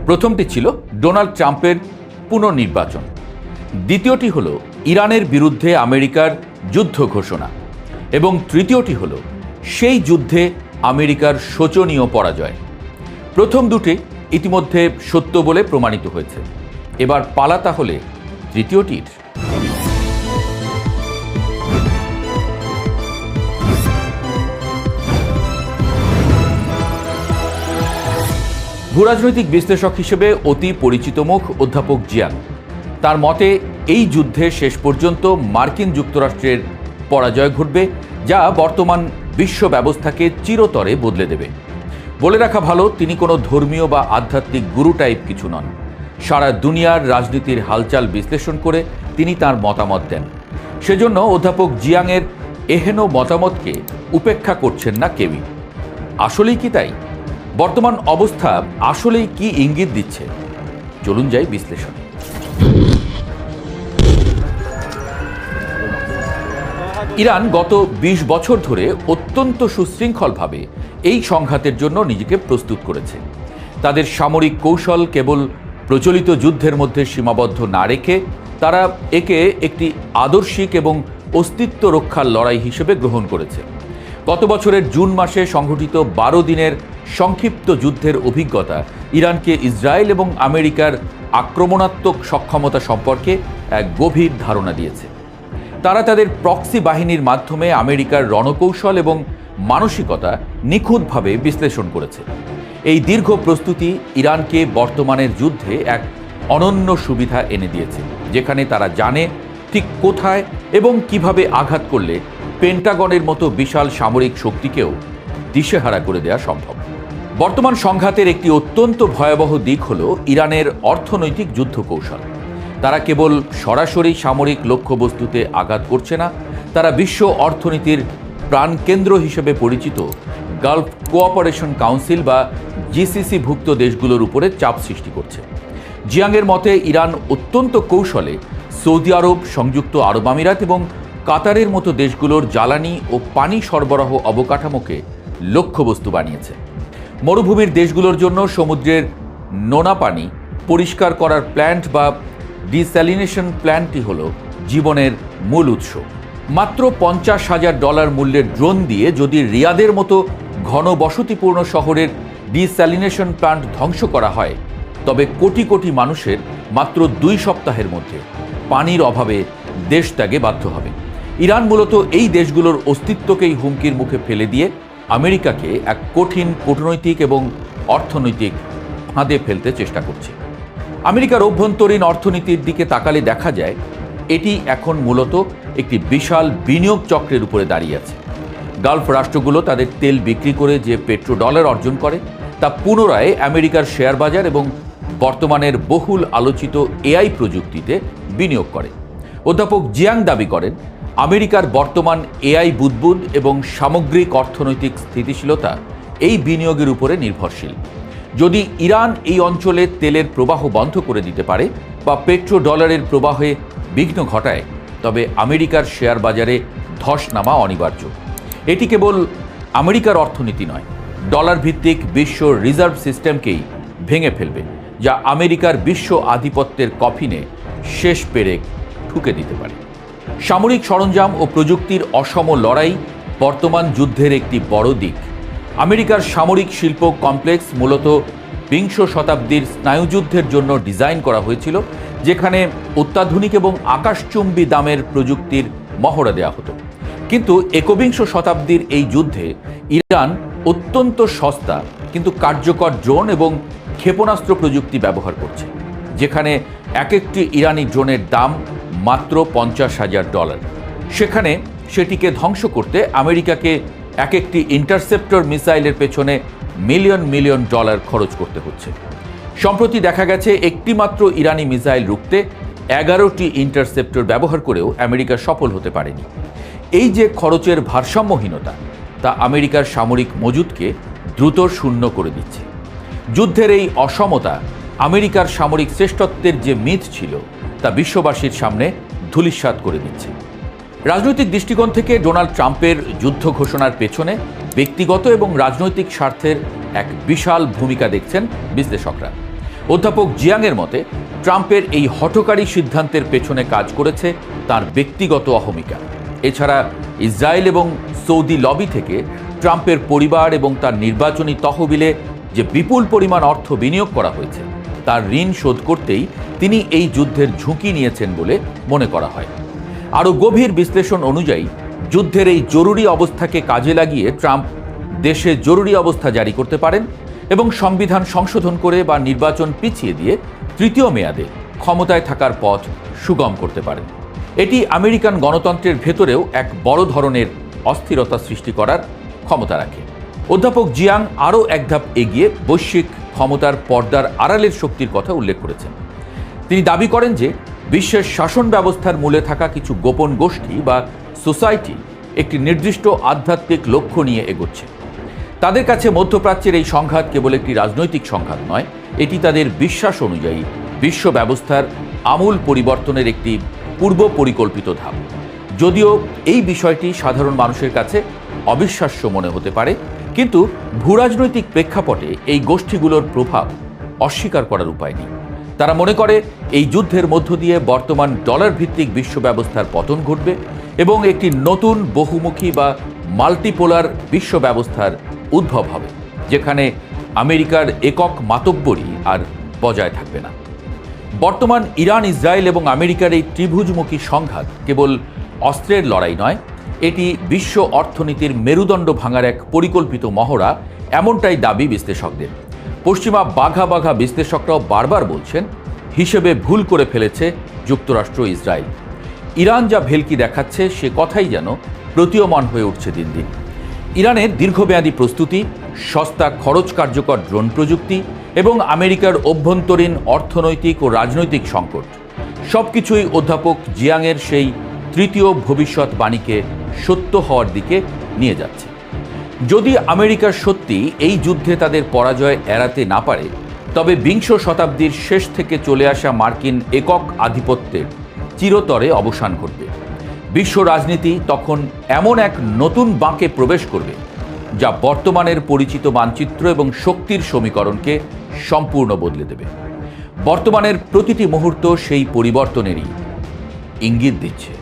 প্রথমটি ছিল ডোনাল্ড ট্রাম্পের পুনর্নির্বাচন, দ্বিতীয়টি হল ইরানের বিরুদ্ধে আমেরিকার যুদ্ধ ঘোষণা এবং তৃতীয়টি হল সেই যুদ্ধে আমেরিকার শোচনীয় পরাজয়। প্রথম দুটি ইতিমধ্যে সত্য বলে প্রমাণিত হয়েছে, এবার পালা তাহলে তৃতীয়টির। ভূরাজনৈতিক বিশ্লেষক হিসেবে অতি পরিচিত মুখ অধ্যাপক জিয়াং। তার মতে এই যুদ্ধে শেষ পর্যন্ত মার্কিন যুক্তরাষ্ট্রের পরাজয় ঘটবে, যা বর্তমান বিশ্ব ব্যবস্থাকে চিরতরে বদলে দেবে। বলে রাখা ভালো, তিনি কোনো ধর্মীয় বা আধ্যাত্মিক গুরু টাইপ কিছু নন। সারা দুনিয়ার রাজনীতির হালচাল বিশ্লেষণ করে তিনি তার মতামত দেন। সেজন্য অধ্যাপক জিয়াংয়ের এহেন মতামতকে উপেক্ষা করছেন না কেউই। আসলেই কি তাই? বর্তমান অবস্থা আসলেই কি ইঙ্গিত দিচ্ছে? চলুন যাই বিশ্লেষণে। ইরান গত ২০ বছর ধরে অত্যন্ত সুশৃঙ্খলভাবে এই সংঘাতের জন্য নিজেকে প্রস্তুত করেছে। তাদের সামরিক কৌশল কেবল প্রচলিত যুদ্ধের মধ্যে সীমাবদ্ধ না রেখে তারা একে একটি আদর্শিক এবং অস্তিত্ব রক্ষার লড়াই হিসেবে গ্রহণ করেছে। গত বছরের জুন মাসে সংঘটিত ১২ দিনের সংক্ষিপ্ত যুদ্ধের অভিজ্ঞতা ইরানকে ইসরায়েল এবং আমেরিকার আক্রমণাত্মক সক্ষমতা সম্পর্কে এক গভীর ধারণা দিয়েছে। তারা তাদের প্রক্সি বাহিনীর মাধ্যমে আমেরিকার রণকৌশল এবং মানসিকতা নিখুঁতভাবে বিশ্লেষণ করেছে। এই দীর্ঘ প্রস্তুতি ইরানকে বর্তমানের যুদ্ধে এক অনন্য সুবিধা এনে দিয়েছে, যেখানে তারা জানে ঠিক কোথায় এবং কিভাবে আঘাত করলে পেন্টাগনের মতো বিশাল সামরিক শক্তিকেও দিশেহারা করে দেওয়া সম্ভব। বর্তমান সংঘাতের একটি অত্যন্ত ভয়াবহ দিক হল ইরানের অর্থনৈতিক যুদ্ধ কৌশল। তারা কেবল সরাসরি সামরিক লক্ষ্যবস্তুতে আঘাত করছে না, তারা বিশ্ব অর্থনীতির প্রাণকেন্দ্র হিসেবে পরিচিত গালফ কোঅপারেশন কাউন্সিল বা জিসিসিভুক্ত দেশগুলোর উপরে চাপ সৃষ্টি করছে। জিয়াংয়ের মতে ইরান অত্যন্ত কৌশলে সৌদি আরব, সংযুক্ত আরব আমিরাত এবং কাতারের মতো দেশগুলোর জ্বালানি ও পানি সরবরাহ অবকাঠামোকে লক্ষ্যবস্তু বানিয়েছে। মরুভূমির দেশগুলোর জন্য সমুদ্রের নোনা পানি পরিষ্কার করার প্ল্যান্ট বা ডিস্যালিনেশন প্ল্যান্টটি হল জীবনের মূল উৎস। মাত্র $৫০,০০০ মূল্যের ড্রোন দিয়ে যদি রিয়াদের মতো ঘনবসতিপূর্ণ শহরের ডিস্যালিনেশন প্ল্যান্ট ধ্বংস করা হয়, তবে কোটি কোটি মানুষের মাত্র ২ সপ্তাহের মধ্যে পানির অভাবে দেশ ত্যাগে বাধ্য হবে। ইরান মূলত এই দেশগুলোর অস্তিত্বকেই হুমকির মুখে ফেলে দিয়ে আমেরিকাকে এক কঠিন কূটনৈতিক এবং অর্থনৈতিক ফাঁদে ফেলতে চেষ্টা করছে। আমেরিকার অভ্যন্তরীণ অর্থনীতির দিকে তাকালে দেখা যায় এটি এখন মূলত একটি বিশাল বিনিয়োগ চক্রের উপরে দাঁড়িয়ে আছে। গালফ রাষ্ট্রগুলো তাদের তেল বিক্রি করে যে পেট্রোডলার অর্জন করে তা পুনরায় আমেরিকার শেয়ার বাজার এবং বর্তমানের বহুল আলোচিত এআই প্রযুক্তিতে বিনিয়োগ করে। অধ্যাপক জিয়াং দাবি করেন, আমেরিকার বর্তমান এআই বুদবুদ এবং সামগ্রিক অর্থনৈতিক স্থিতিশীলতা এই বিনিয়োগের উপরে নির্ভরশীল। যদি ইরান এই অঞ্চলে তেলের প্রবাহ বন্ধ করে দিতে পারে বা পেট্রোডলারের প্রবাহে বিঘ্ন ঘটায়, তবে আমেরিকার শেয়ার বাজারে ধস নামা অনিবার্য। এটি কেবল আমেরিকার অর্থনীতি নয়, ডলার ভিত্তিক বিশ্ব রিজার্ভ সিস্টেমকেই ভেঙে ফেলবে, যা আমেরিকার বিশ্ব আধিপত্যের কফিনে শেষ পেরেক ঠুকে দিতে পারে। সামরিক সরঞ্জাম ও প্রযুক্তির অসম লড়াই বর্তমান যুদ্ধের একটি বড় দিক। আমেরিকার সামরিক শিল্প কমপ্লেক্স মূলত বিংশ শতাব্দীর স্নায়ুযুদ্ধের জন্য ডিজাইন করা হয়েছিল, যেখানে অত্যাধুনিক এবং আকাশচুম্বী দামের প্রযুক্তির মহড়া দেওয়া হতো। কিন্তু একবিংশ শতাব্দীর এই যুদ্ধে ইরান অত্যন্ত সস্তা কিন্তু কার্যকর ড্রোন এবং ক্ষেপণাস্ত্র প্রযুক্তি ব্যবহার করছে, যেখানে এক একটি ইরানি ড্রোনের দাম মাত্র $৫০,০০০। সেখানে সেটিকে ধ্বংস করতে আমেরিকাকে এক একটি ইন্টারসেপ্টর মিসাইলের পেছনে মিলিয়ন মিলিয়ন ডলার খরচ করতে হচ্ছে। সম্প্রতি দেখা গেছে একটি মাত্র ইরানি মিসাইল রুখতে 11টি ইন্টারসেপ্টর ব্যবহার করেও আমেরিকা সফল হতে পারেনি। এই যে খরচের ভারসাম্যহীনতা, তা আমেরিকার সামরিক মজুদকে দ্রুত শূন্য করে দিচ্ছে। যুদ্ধের এই অসমতা আমেরিকার সামরিক শ্রেষ্ঠত্বের যে মিথ ছিল তা বিশ্ববাসীর সামনে ধূলিসাৎ করে দিচ্ছে। রাজনৈতিক দৃষ্টিকোণ থেকে ডোনাল্ড ট্রাম্পের যুদ্ধ ঘোষণার পেছনে ব্যক্তিগত এবং রাজনৈতিক স্বার্থের এক বিশাল ভূমিকা দেখছেন বিশ্লেষকরা। অধ্যাপক জিয়াংয়ের মতে ট্রাম্পের এই হঠকারী সিদ্ধান্তের পেছনে কাজ করেছে তার ব্যক্তিগত অহমিকা। এছাড়া ইসরায়েল এবং সৌদি লবি থেকে ট্রাম্পের পরিবার এবং তার নির্বাচনী তহবিলে যে বিপুল পরিমাণ অর্থ বিনিয়োগ করা হয়েছে তার ঋণ শোধ করতেই তিনি এই যুদ্ধের ঝুঁকি নিয়েছেন বলে মনে করা হয়। আরও গভীর বিশ্লেষণ অনুযায়ী যুদ্ধের এই জরুরি অবস্থাকে কাজে লাগিয়ে ট্রাম্প দেশে জরুরি অবস্থা জারি করতে পারেন এবং সংবিধান সংশোধন করে বা নির্বাচন পিছিয়ে দিয়ে তৃতীয় মেয়াদে ক্ষমতায় থাকার পথ সুগম করতে পারেন। এটি আমেরিকান গণতন্ত্রের ভেতরেও এক বড় ধরনের অস্থিরতা সৃষ্টি করার ক্ষমতা রাখে। অধ্যাপক জিয়াং আরও এক ধাপ এগিয়ে বৈশ্বিক ক্ষমতার পর্দার আড়ালের শক্তির কথা উল্লেখ করেছেন। তিনি দাবি করেন যে বিশ্বের শাসন ব্যবস্থার মূলে থাকা কিছু গোপন গোষ্ঠী বা সোসাইটি একটি নির্দিষ্ট আধ্যাত্মিক লক্ষ্য নিয়ে এগোচ্ছে। তাদের কাছে মধ্যপ্রাচ্যের এই সংঘাত কেবল একটি রাজনৈতিক সংঘাত নয়, এটি তাদের বিশ্বাস অনুযায়ী বিশ্ব ব্যবস্থার আমূল পরিবর্তনের একটি পূর্ব পরিকল্পিত ধাপ। যদিও এই বিষয়টি সাধারণ মানুষের কাছে অবিশ্বাস্য মনে হতে পারে, কিন্তু ভূরাজনৈতিক প্রেক্ষাপটে এই গোষ্ঠীগুলোর প্রভাব অস্বীকার করার উপায় নেই। তারা মনে করে এই যুদ্ধের মধ্য দিয়ে বর্তমান ডলার ভিত্তিক বিশ্ব ব্যবস্থার পতন ঘটবে এবং একটি নতুন বহুমুখী বা মাল্টিপোলার বিশ্ব ব্যবস্থার উদ্ভব হবে, যেখানে আমেরিকার একক মাতব্বরী আর বজায় থাকবে না। বর্তমান ইরান, ইসরায়েল এবং আমেরিকার এই ত্রিভুজমুখী সংঘাত কেবল অস্ত্রের লড়াই নয়, এটি বিশ্ব অর্থনীতির মেরুদণ্ড ভাঙার এক পরিকল্পিত মহড়া, এমনটাই দাবি বিশ্লেষকদের। পশ্চিমা বাঘা বাঘা বিশ্লেষকরাও বারবার বলছেন হিসেবে ভুল করে ফেলেছে যুক্তরাষ্ট্র, ইসরায়েল। ইরান যা ভেলকি দেখাচ্ছে সে কথাই যেন প্রতীয়মান হয়ে উঠছে দিন দিন। ইরানের দীর্ঘমেয়াদী প্রস্তুতি, সস্তা খরচ কার্যকর ড্রোন প্রযুক্তি এবং আমেরিকার অভ্যন্তরীণ অর্থনৈতিক ও রাজনৈতিক সংকট সবকিছুই অধ্যাপক জিয়াংয়ের সেই তৃতীয় ভবিষ্যৎবাণীকে সত্য হওয়ার দিকে নিয়ে যাচ্ছে। যদি আমেরিকা সত্যি এই যুদ্ধে তাদের পরাজয় এড়াতে না পারে, তবে বিংশ শতাব্দীর শেষ থেকে চলে আসা মার্কিন একক আধিপত্যের চিরতরে অবসান ঘটবে। বিশ্ব রাজনীতি তখন এমন এক নতুন বাঁকে প্রবেশ করবে যা বর্তমানের পরিচিত মানচিত্র এবং শক্তির সমীকরণকে সম্পূর্ণ বদলে দেবে। বর্তমানের প্রতিটি মুহূর্ত সেই পরিবর্তনেরই ইঙ্গিত দিচ্ছে।